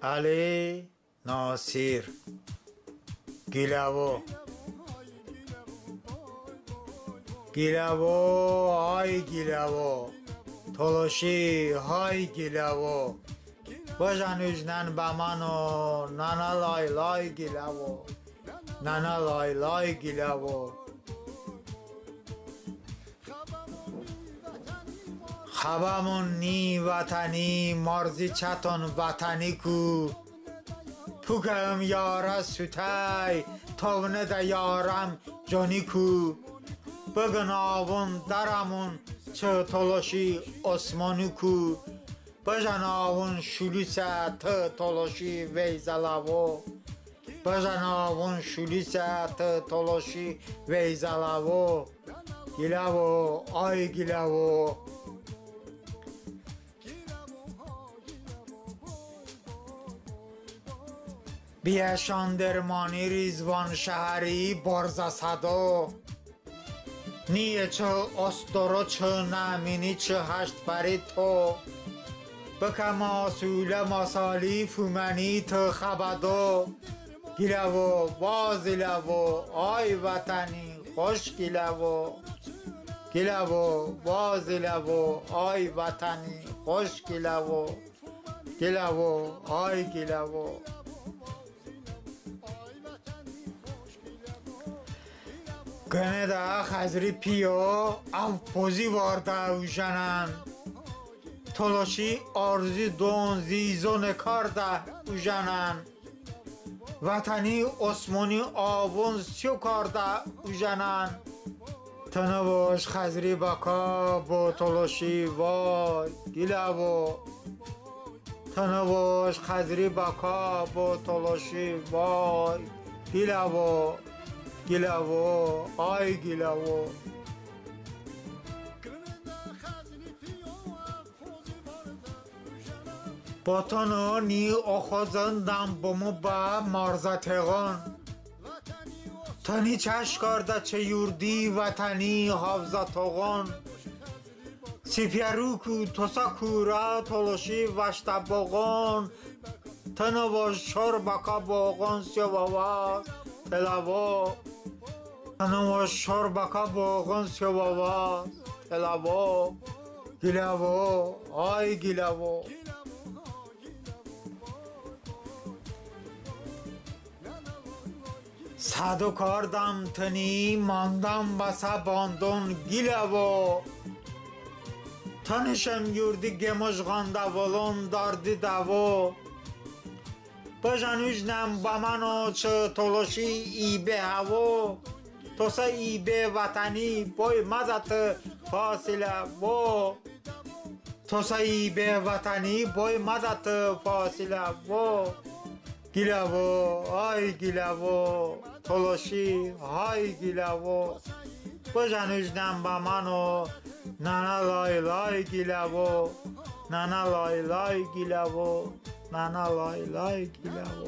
علی ناصیر گیلوو گیلوو های گیلوو تلاشی های گیلوو باشن اجنن بمانو نانا لای لای گیلوو نانا لای لای گیلوو خبمون نی وطنی مرزی چتون وطنی کو پوکم یاره سوتای تاونه دا یارم جانی کو بگن آون درمون چه تلاشی اسمانو کو بجن آون شلوسه ته تلاشی ویزلاو بجن آون شلوسه ته تلاشی ویزلاو گیلوو آی گیلوو بیا شاندرمانی ریزوان شهری بارزا صدا نیه چه استرو چه نمینی چه هشت بری تو بکم آسوله مسالی فومنی تو خبدو گیلوو بازیلوو آی وطنی خوش گیلوو گیلوو بازیلوو آی وطنی خوش گیلوو گیلوو آی گیلوو گنه دا خزری پیو او پوزی وارده اوژنن تلاشی آرزی دون زیزون کارده اوژنن وطنی اسمونی آون سیو کارده اوژنن تنواش خزری بکا با تلاشی وای گیلوو تنواش خزری بکا با تلاشی وای گیلوو گیلوو آی گیلوو با تنو نی آخوزندم بمو با مرزا تغان تنی چش کرده چه یوردی وطنی حافظه تغان سیپیرو کو توسا کورا تلاشی وشتا باغان تنو باش چار بکا باغان سیواواز تلاوا تنو شور بکا باغان سیواواز تلاوا گیلوو آی گیلوو صدو کردم تنی ماندم بسا باندون گیلوو تنشم یوردی گمش غانده ولون داردی دوو بجن اجنم بمانو چه تلاشی ای به هوا توسا ای به وطنی بای مزت فاصله و توسا ای به وطنی بای مزت فاصله و گیلوو آی گیلوو تلاشی های گیلوو بجن اجنم بمانو نانا لای لای گیلوو نانا لای لای گیلوو نانا لای لای گیلوو